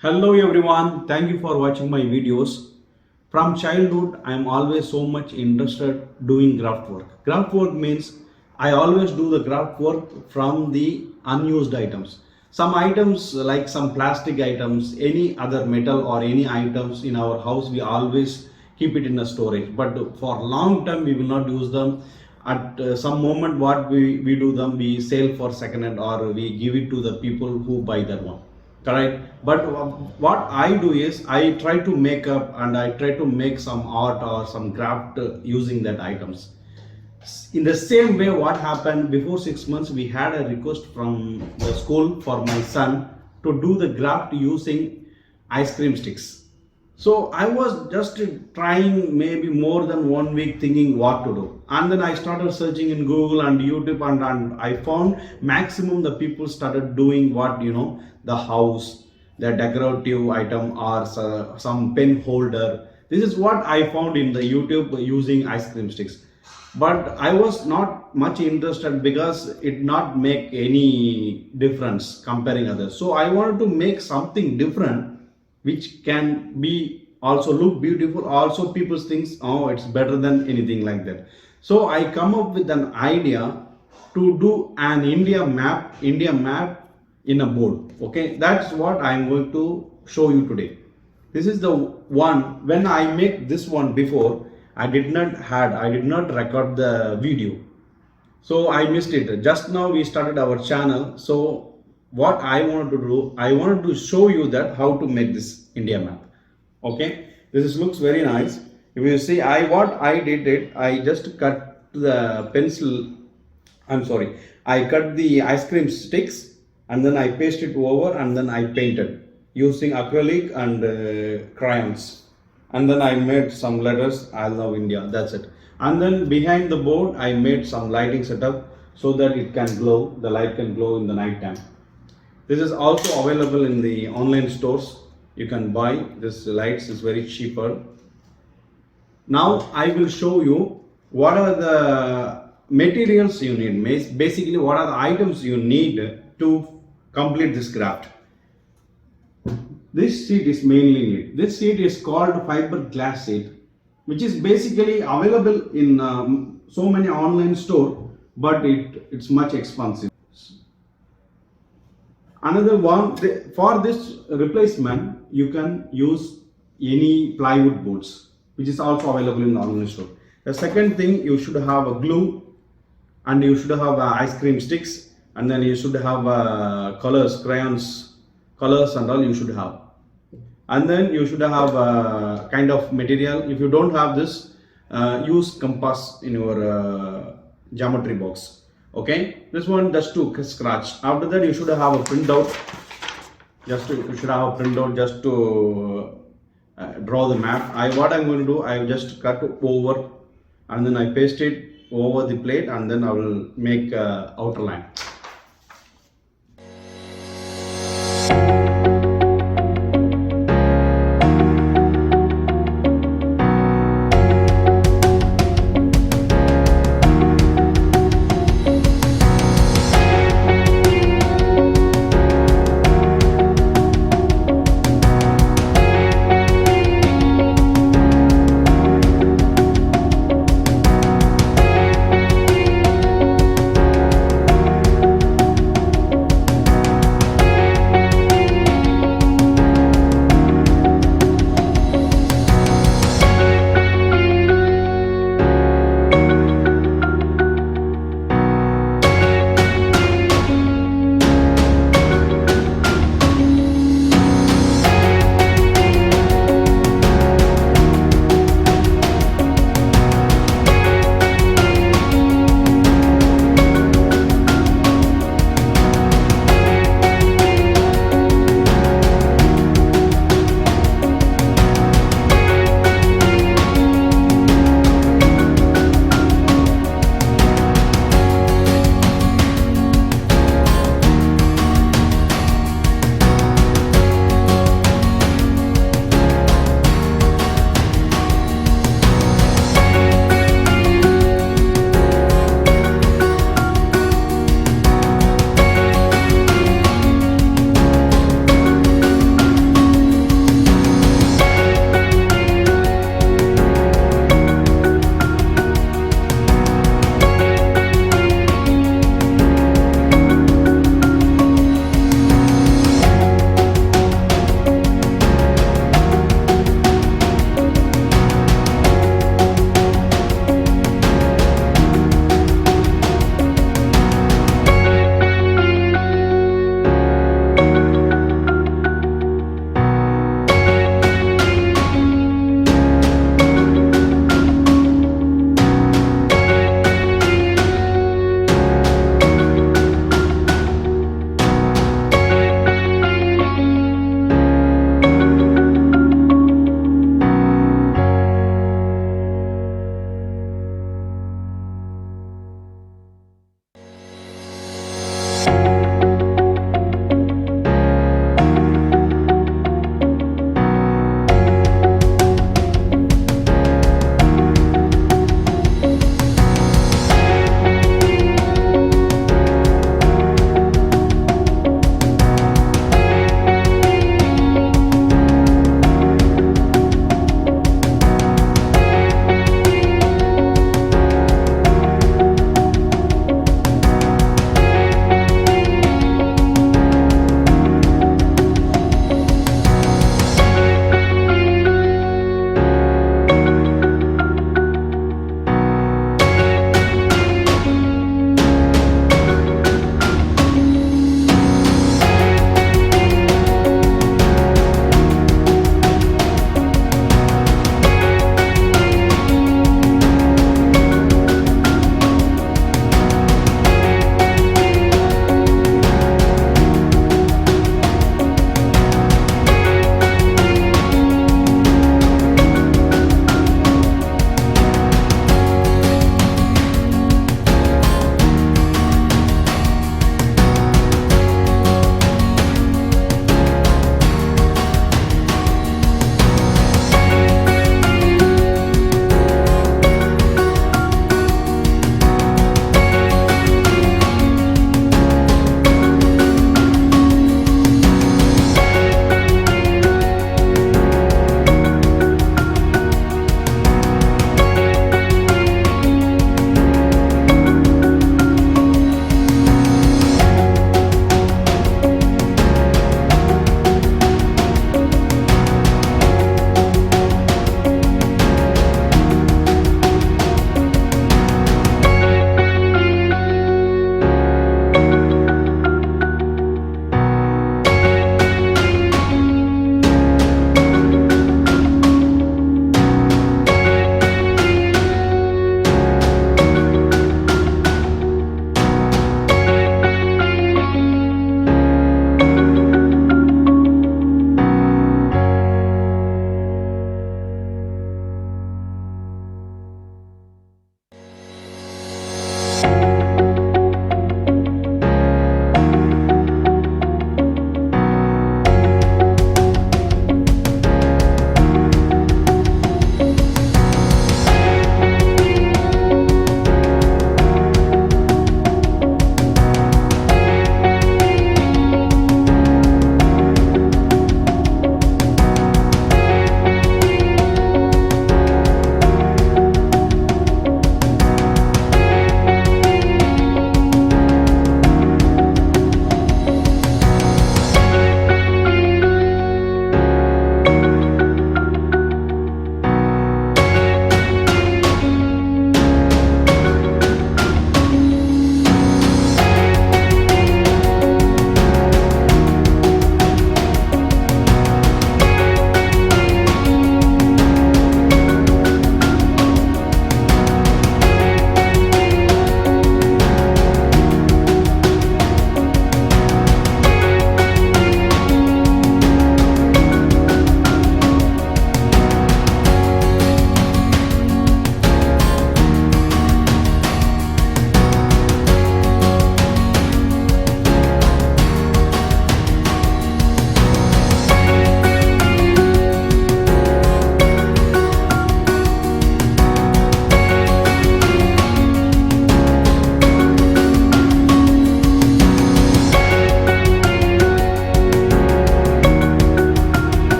Hello everyone, thank you for watching my videos. From childhood, I am always so much interested doing craft work. Craft work means I always do the craft work from the unused items. Some items like some plastic items, any other metal or any items in our house, we always keep it in a storage. But for long term, we will not use them. At some moment, what we do them, we sell for second hand or we give it to the people who buy that one, correct. But what I do is I try to make up and I try to make some art or some craft using that items. In the same way, what happened before 6 months, we had a request from the school for my son to do the craft using ice cream sticks. So I was just trying maybe more than 1 week thinking what to do. And then I started searching in Google and YouTube and I found maximum the people started doing what, the house, the decorative item or some pen holder. This is what I found in the YouTube using ice cream sticks. But I was not much interested because it not make any difference comparing others. So I wanted to make something different which can be also look beautiful, also people thinks, oh, it's better than anything like that. So I come up with an idea to do an India map in a board. Okay, that's what I'm going to show you today. This is the one. When I make this one before, I did not record the video, so I missed it. Just now we started our channel. So what I wanted to do, I wanted to show you that how to make this India map. Okay, looks very nice. If you see, I just cut the pencil. I cut the ice cream sticks and then I paste it over and then I painted using acrylic and crayons. And then I made some letters, I love India, that's it. And then behind the board I made some lighting setup so that it can glow, the light can glow in the night time. This is also available in the online stores. You can buy this lights, is very cheaper. Now I will show you what are the materials you need. Basically, what are the items you need to complete this craft. This sheet is mainly needed. This sheet is called fiberglass sheet, which is basically available in so many online stores, but it's much expensive. Another one, for this replacement, you can use any plywood boards, which is also available in the online store. The second thing, you should have a glue and you should have ice cream sticks, and then you should have colors, crayons, colors and all you should have. And then you should have a kind of material. If you don't have this, use compass in your geometry box. Okay, this one just to scratch. After that, you should have a printout. Just to draw the map. What I'm going to do, I just cut over and then I paste it over the plate and then I will make outer line.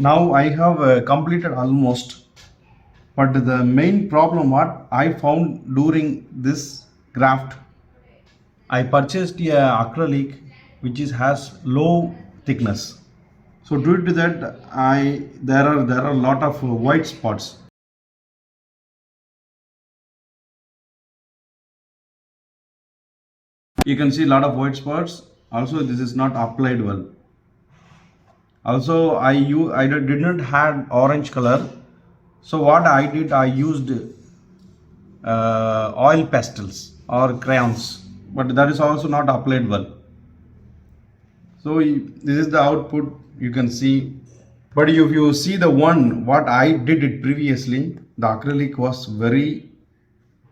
Now I have completed almost, but the main problem what I found during this graft, I purchased a acrylic which has low thickness. So due to that, there are a lot of white spots. You can see a lot of white spots. Also, this is not applied well. Also, I did not have orange color. So what I did, I used oil pastels or crayons, but that is also not applied well. So this is the output you can see. But if you see the one what I did it previously, the acrylic was very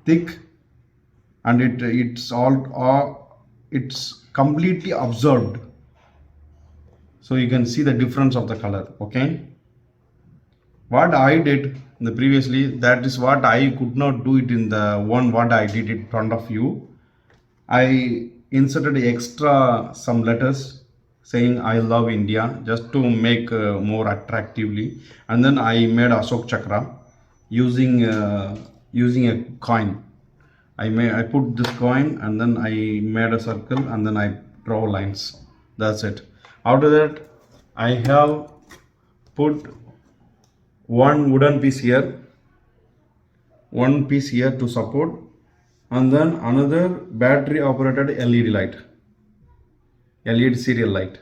thick, and it's completely absorbed. So you can see the difference of the color. Okay, what I did in the previously, that is what I could not do it in the one what I did in front of you. I inserted extra some letters saying I love India just to make more attractively, and then I made Ashok Chakra using a coin. I put this coin and then I made a circle and then I draw lines. That's it. After that, I have put one wooden piece here, one piece here to support, and then another battery operated LED light, LED serial light.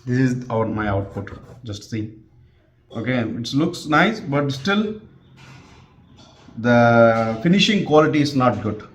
This is my output. Just see. Okay, it looks nice, but still the finishing quality is not good.